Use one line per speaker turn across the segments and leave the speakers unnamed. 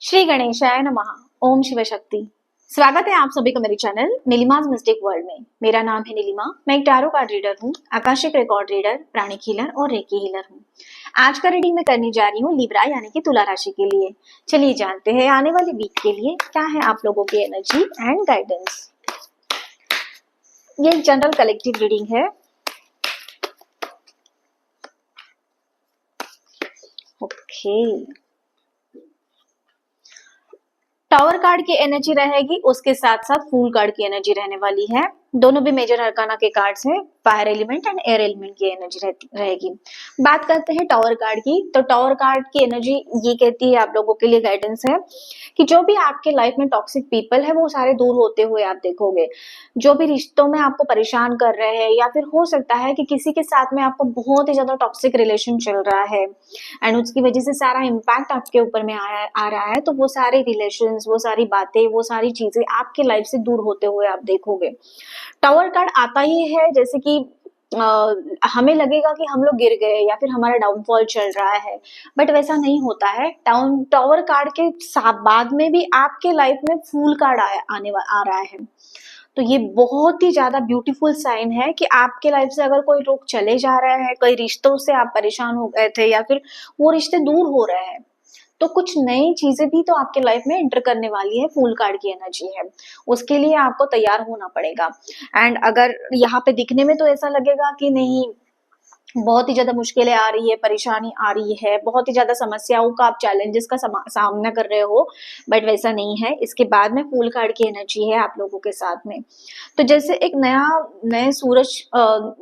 श्री गणेशाय नमः। ओम शिव शक्ति। स्वागत है आप सभी का मेरे चैनल नीलिमाज मिस्टिक वर्ल्ड में। मेरा नाम है नीलिमा। मैं एक टैरो कार्ड रीडर हूँ, आकाशिक रिकॉर्ड रीडर, प्राणिक हीलर और रेकी हीलर हूँ। आज का रीडिंग मैं करने जा रही हूँ लिब्रा यानी कि तुला राशि के लिए। चलिए जानते हैं आने वाले वीक के लिए क्या है आप लोगों की एनर्जी एंड गाइडेंस। ये एक जनरल कलेक्टिव रीडिंग है। ओके, टावर कार्ड की एनर्जी रहेगी, उसके साथ साथ फूल कार्ड की एनर्जी रहने वाली है। दोनों भी मेजर अरकाना के कार्ड्स हैं। Fire element and air element की एनर्जी रहेगी। बात करते हैं टावर कार्ड की, तो टावर कार्ड की एनर्जी ये कहती है आप लोगों के लिए गाइडेंस है कि जो भी आपके लाइफ में टॉक्सिक पीपल है वो सारे दूर होते हुए आप देखोगे। जो भी रिश्तों में आपको परेशान कर रहे हैं या फिर हो सकता है कि किसी के साथ में आपको बहुत ही ज्यादा टॉक्सिक रिलेशन चल रहा है एंड उसकी वजह से सारा इम्पैक्ट आपके ऊपर में आ रहा है, तो वो सारे रिलेशंस, वो सारी बातें, वो सारी चीजें आपके लाइफ से दूर होते हुए आप देखोगे। टावर कार्ड आता ही है जैसे कि हमें लगेगा कि हम लोग गिर गए या फिर हमारा डाउनफॉल चल रहा है, बट वैसा नहीं होता है। टावर कार्ड के बाद में भी आपके लाइफ में फूल कार्ड आ रहा है। तो ये बहुत ही ज्यादा ब्यूटीफुल साइन है कि आपके लाइफ से अगर कोई लोग चले जा रहे हैं, कई रिश्तों से आप परेशान हो गए थे या फिर वो रिश्ते दूर हो रहे हैं, तो कुछ नई चीजें भी तो आपके लाइफ में एंटर करने वाली है। फूल कार्ड की एनर्जी है, उसके लिए आपको तैयार होना पड़ेगा। एंड अगर यहाँ पे दिखने में तो ऐसा लगेगा कि नहीं, बहुत ही ज्यादा मुश्किलें आ रही है, परेशानी आ रही है, बहुत ही ज्यादा समस्याओं का आप चैलेंजेस का सामना कर रहे हो, बट वैसा नहीं है। इसके बाद में फूल कार्ड की एनर्जी है आप लोगों के साथ में। तो जैसे एक नए सूरज,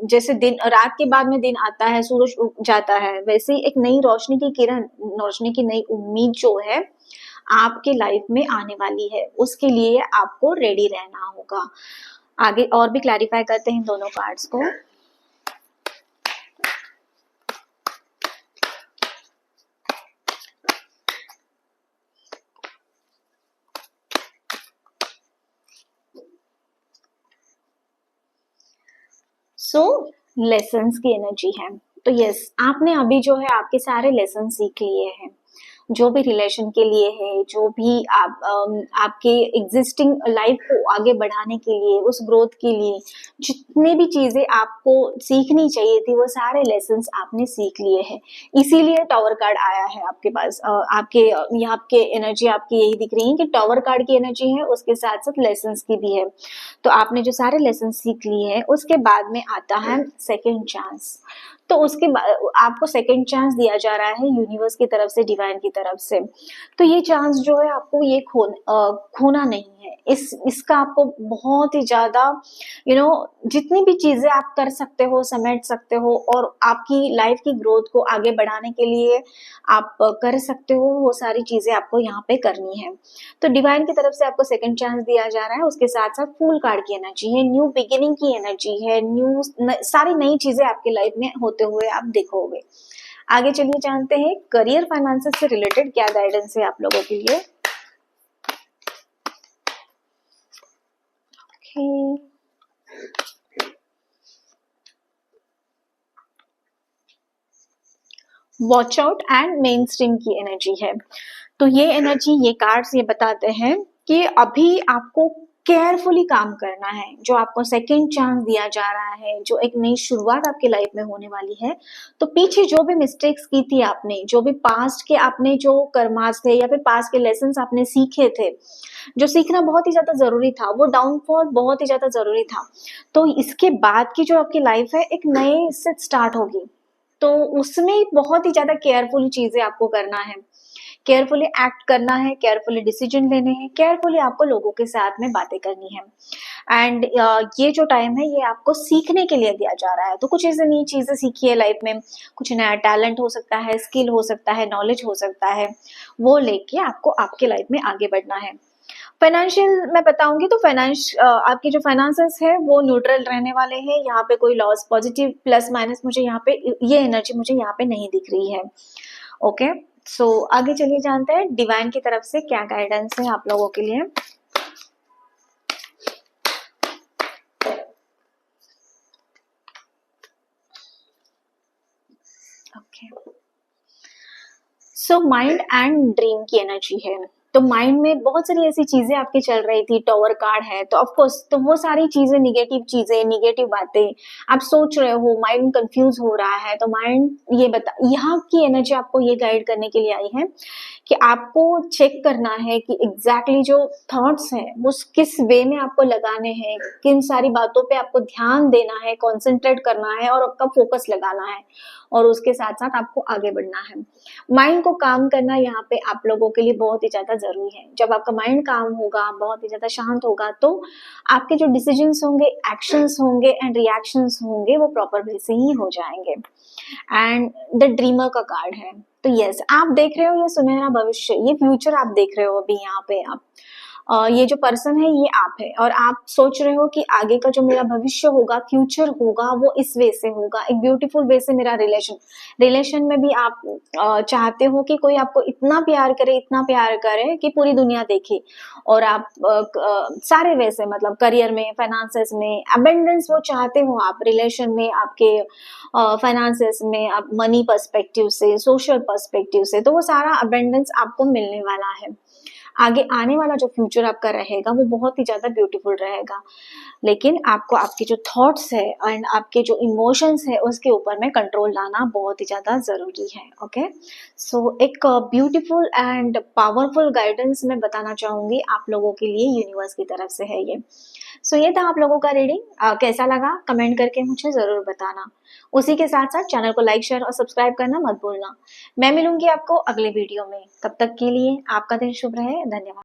जैसे दिन रात के बाद में दिन आता है, सूरज उग जाता है, वैसे ही एक नई रोशनी की किरण, रोशनी की नई उम्मीद जो है आपके लाइफ में आने वाली है। उसके लिए आपको रेडी रहना होगा। आगे और भी क्लैरिफाई करते हैं दोनों कार्ड्स को। लेसन्स की एनर्जी है। तो यस, आपने अभी जो है आपके सारे लेसन सीख लिए हैं, जो भी रिलेशन के लिए है, जो भी आपके एग्जिस्टिंग लाइफ को आगे बढ़ाने के लिए, उस ग्रोथ के लिए जितने भी चीजें आपको सीखनी चाहिए थी वो सारे लेसन्स आपने सीख लिए हैं। इसीलिए टावर कार्ड आया है आपके पास। आपके यहाँ के एनर्जी आपकी यही दिख रही है कि टावर कार्ड की एनर्जी है, उसके साथ साथ लेसन्स की भी है। तो आपने जो सारे लेसन सीख लिए हैं उसके बाद में आता है सेकेंड चांस। तो उसके बाद आपको सेकेंड चांस दिया जा रहा है यूनिवर्स की तरफ से, डिवाइन की तरफ से। तो ये चांस जो है आपको ये खोना नहीं है। इसका आपको बहुत ही ज्यादा जितनी भी चीजें आप कर सकते हो, समेट सकते हो और आपकी लाइफ की ग्रोथ को आगे बढ़ाने के लिए आप कर सकते हो, वो सारी चीजें आपको यहाँ पे करनी है। तो डिवाइन की तरफ से आपको सेकंड चांस दिया जा रहा है। उसके साथ साथ फूल कार्ड की एनर्जी है, न्यू बिगिनिंग की एनर्जी है, सारी नई चीजें आपके लाइफ में होते हुए आप देखोगे। आगे चलिए जानते हैं करियर फाइनेंसेस से रिलेटेड क्या गाइडेंस है आप लोगों के लिए। Watch out and main stream की एनर्जी है। तो ये एनर्जी, ये कार्ड्स ये बताते हैं कि अभी आपको केयरफुली काम करना है। जो आपको सेकंड चांस दिया जा रहा है, जो एक नई शुरुआत आपकी लाइफ में होने वाली है, तो पीछे जो भी मिस्टेक्स की थी आपने, जो भी पास्ट के आपने जो कर्मास थे या फिर पास्ट के लेसन्स आपने सीखे थे, जो सीखना बहुत ही ज्यादा जरूरी था, वो डाउनफॉल बहुत ही ज्यादा जरूरी था। तो इसके बाद की जो आपकी लाइफ है एक नए से स्टार्ट होगी। तो उसमें बहुत ही ज्यादा केयरफुली चीजें आपको करना है, केयरफुली एक्ट करना है, केयरफुली डिसीजन लेने हैं, केयरफुली आपको लोगों के साथ में बातें करनी है। एंड ये जो टाइम है ये आपको सीखने के लिए दिया जा रहा है। तो कुछ ऐसी नई चीजें सीखिए लाइफ में, कुछ नया टैलेंट हो सकता है, स्किल हो सकता है, नॉलेज हो सकता है, वो लेके आपको आपके लाइफ में आगे बढ़ना है। फाइनेंशियल मैं बताऊंगी तो आपके जो फाइनेंसेस है वो न्यूट्रल रहने वाले हैं। यहाँ पे कोई लॉस, पॉजिटिव प्लस माइनस मुझे यहाँ पे ये एनर्जी मुझे यहाँ पे नहीं दिख रही है। ओके, सो आगे चलिए जानते हैं डिवाइन की तरफ से क्या गाइडेंस है आप लोगों के लिए। Okay, so mind and dream की एनर्जी है। तो माइंड में बहुत सारी ऐसी चीजें आपकी चल रही थी, टॉवर कार्ड है तो ऑफ कोर्स तो वो सारी चीजें निगेटिव बातें आप सोच रहे हो, माइंड कंफ्यूज हो रहा है, तो माइंड ये बता, यहाँ की एनर्जी आपको ये गाइड करने के लिए आई है कि आपको चेक करना है कि एग्जैक्टली जो थॉट्स हैं वो किस वे में आपको लगाने हैं, किन सारी बातों पे आपको ध्यान देना है, कंसंट्रेट करना है और आपका फोकस लगाना है, और उसके साथ साथ आपको आगे बढ़ना है। माइंड को काम करना यहाँ पे आप लोगों के लिए बहुत ही ज्यादा जरूरी है। जब आपका माइंड काम होगा, बहुत ही ज्यादा शांत होगा, तो आपके जो डिसीजंस होंगे, एक्शंस होंगे एंड रिएक्शंस होंगे वो प्रॉपर वे से ही हो जाएंगे। एंड द ड्रीमर का कार्ड है, तो यस आप देख रहे हो ये सुनहरा भविष्य, ये फ्यूचर आप देख रहे हो अभी यहाँ पे आप ये जो पर्सन है ये आप है, और आप सोच रहे हो कि आगे का जो मेरा भविष्य होगा, फ्यूचर होगा, वो इस वे से होगा, एक ब्यूटीफुल वे से मेरा रिलेशन में भी आप चाहते हो कि कोई आपको इतना प्यार करे कि पूरी दुनिया देखे, और आप सारे वे से, मतलब करियर में, फाइनेंसेस में अबेंडेंस वो चाहते हो आप, रिलेशन में आपके फाइनेंसेस में, आप मनी पर्सपेक्टिव से, सोशल पर्सपेक्टिव से, तो वो सारा अबेंडेंस आपको मिलने वाला है। आगे आने वाला जो फ्यूचर आपका रहेगा वो बहुत ही ज्यादा ब्यूटीफुल रहेगा, लेकिन आपको आपके जो थॉट्स है एंड आपके जो इमोशंस है उसके ऊपर में कंट्रोल लाना बहुत ही ज्यादा जरूरी है। ओके, सो एक ब्यूटीफुल एंड पावरफुल गाइडेंस मैं बताना चाहूंगी आप लोगों के लिए, यूनिवर्स की तरफ से है ये। सो ये था आप लोगों का रीडिंग, कैसा लगा कमेंट करके मुझे जरूर बताना। उसी के साथ साथ चैनल को लाइक, शेयर और सब्सक्राइब करना मत भूलना। मैं मिलूंगी आपको अगले वीडियो में, तब तक के लिए आपका दिन शुभ रहे। धन्यवाद।